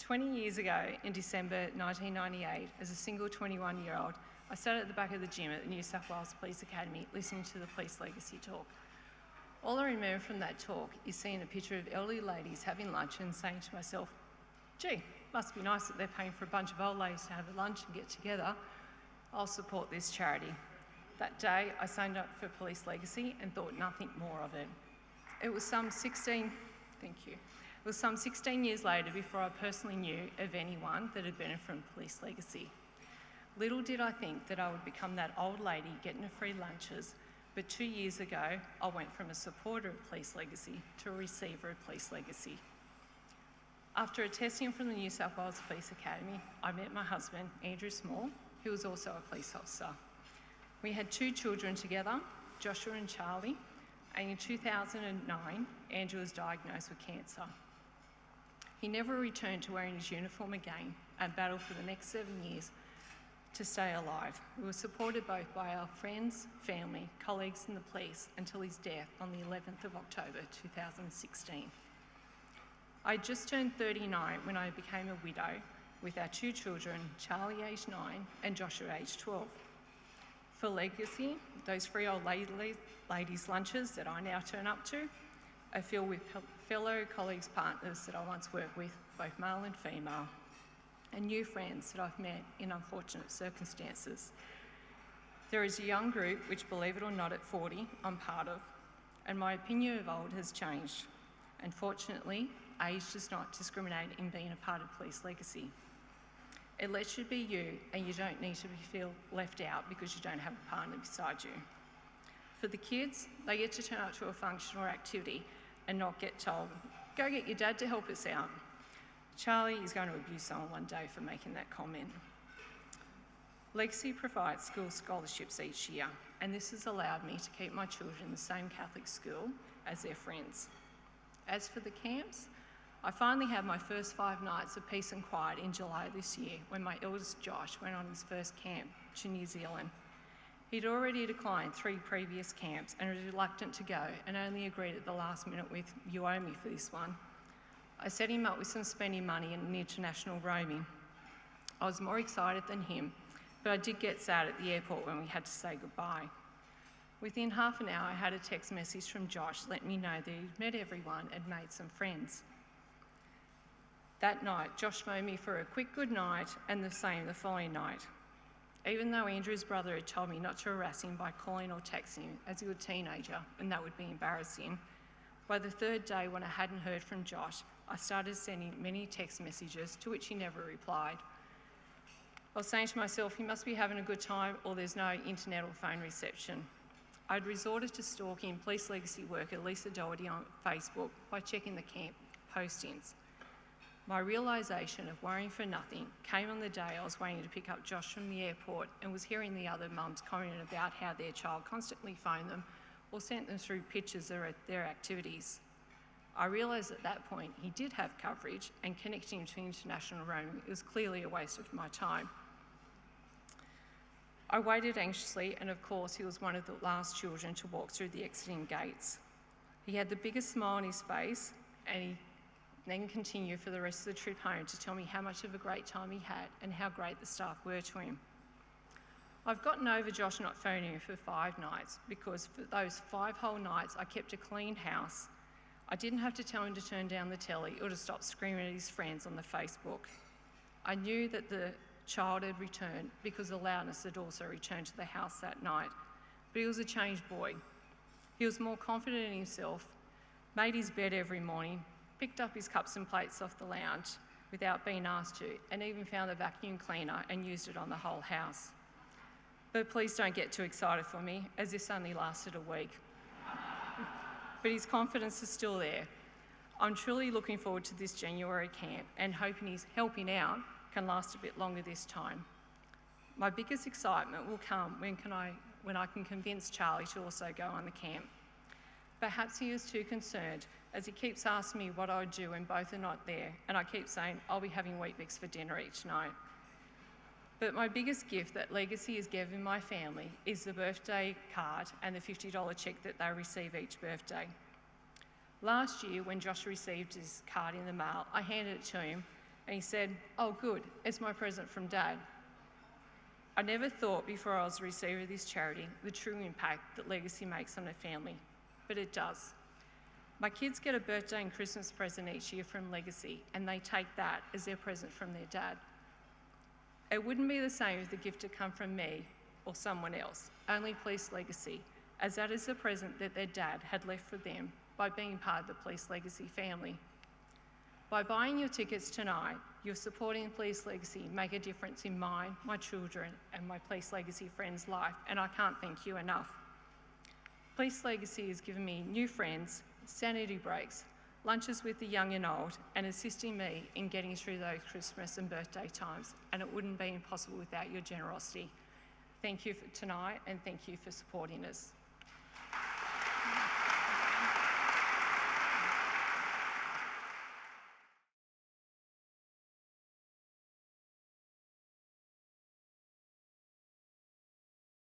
20 years ago, in December 1998, as a single 21-year-old, I sat at the back of the gym at the New South Wales Police Academy listening to the Police Legacy talk. All I remember from that talk is seeing a picture of elderly ladies having lunch and saying to myself, gee, must be nice that they're paying for a bunch of old ladies to have a lunch and get together. I'll support this charity. That day, I signed up for Police Legacy and thought nothing more of it. It was some 16 years later before I personally knew of anyone that had benefited from Police Legacy. Little did I think that I would become that old lady getting her free lunches, but 2 years ago, I went from a supporter of Police Legacy to a receiver of Police Legacy. After a testing from the New South Wales Police Academy, I met my husband, Andrew Small, who was also a police officer. We had 2 children together, Joshua and Charlie, and in 2009, Andrew was diagnosed with cancer. He never returned to wearing his uniform again and battled for the next 7 years to stay alive. We were supported both by our friends, family, colleagues and the police until his death on the 11th of October 2016. I just turned 39 when I became a widow with our 2 children, Charlie aged 9 and Joshua aged 12. For Legacy, those free old ladies' lunches that I now turn up to are filled with fellow colleagues, partners that I once worked with, both male and female, and new friends that I've met in unfortunate circumstances. There is a young group, which believe it or not at 40, I'm part of, and my opinion of old has changed. Unfortunately, age does not discriminate in being a part of Police Legacy. It lets you be you, and you don't need to feel left out because you don't have a partner beside you. For the kids, they get to turn up to a function or activity and not get told, go get your dad to help us out. Charlie is going to abuse someone one day for making that comment. Legacy provides school scholarships each year, and this has allowed me to keep my children in the same Catholic school as their friends. As for the camps, I finally had my first 5 nights of peace and quiet in July this year when my eldest Josh went on his first camp to New Zealand. He'd already declined 3 previous camps and was reluctant to go and only agreed at the last minute with, you owe me for this one. I set him up with some spending money and international roaming. I was more excited than him, but I did get sad at the airport when we had to say goodbye. Within half an hour, I had a text message from Josh letting me know that he'd met everyone and made some friends. That night, Josh phoned me for a quick good night and the same the following night. Even though Andrew's brother had told me not to harass him by calling or texting him as he was a teenager, and that would be embarrassing, by the 3rd day when I hadn't heard from Josh, I started sending many text messages to which he never replied. I was saying to myself, he must be having a good time or there's no internet or phone reception. I'd resorted to stalking Police Legacy worker Lisa Doherty on Facebook by checking the camp postings. My realisation of worrying for nothing came on the day I was waiting to pick up Josh from the airport and was hearing the other mums commenting about how their child constantly phoned them or sent them through pictures of their activities. I realised at that point he did have coverage, and connecting to international roaming was clearly a waste of my time. I waited anxiously, and of course he was one of the last children to walk through the exiting gates. He had the biggest smile on his face, and he then continued for the rest of the trip home to tell me how much of a great time he had and how great the staff were to him. I've gotten over Josh not phoning him for 5 nights because for those 5 whole nights I kept a clean house. I didn't have to tell him to turn down the telly or to stop screaming at his friends on the Facebook. I knew that the child had returned because the loudness had also returned to the house that night, but he was a changed boy. He was more confident in himself, made his bed every morning, picked up his cups and plates off the lounge without being asked to, and even found a vacuum cleaner and used it on the whole house. But please don't get too excited for me, as this only lasted a week. But his confidence is still there. I'm truly looking forward to this January camp and hoping his helping out can last a bit longer this time. My biggest excitement will come when I can convince Charlie to also go on the camp. Perhaps he is too concerned, as he keeps asking me what I would do when both are not there, and I keep saying I'll be having Weet-Bix for dinner each night. But my biggest gift that Legacy has given my family is the birthday card and the $50 cheque that they receive each birthday. Last year, when Josh received his card in the mail, I handed it to him And he said, "Oh good, it's my present from Dad." I never thought before I was a receiver of this charity the true impact that Legacy makes on a family, but it does. My kids get a birthday and Christmas present each year from Legacy, and they take that as their present from their dad. It wouldn't be the same if the gift had come from me or someone else, only Police Legacy, as that is the present that their dad had left for them by being part of the Police Legacy family. By buying your tickets tonight, you're supporting Police Legacy make a difference in mine, my children, and my Police Legacy friends' life, and I can't thank you enough. Police Legacy has given me new friends, sanity breaks, lunches with the young and old, and assisting me in getting through those Christmas and birthday times, and it wouldn't be possible without your generosity. Thank you for tonight, and thank you for supporting us.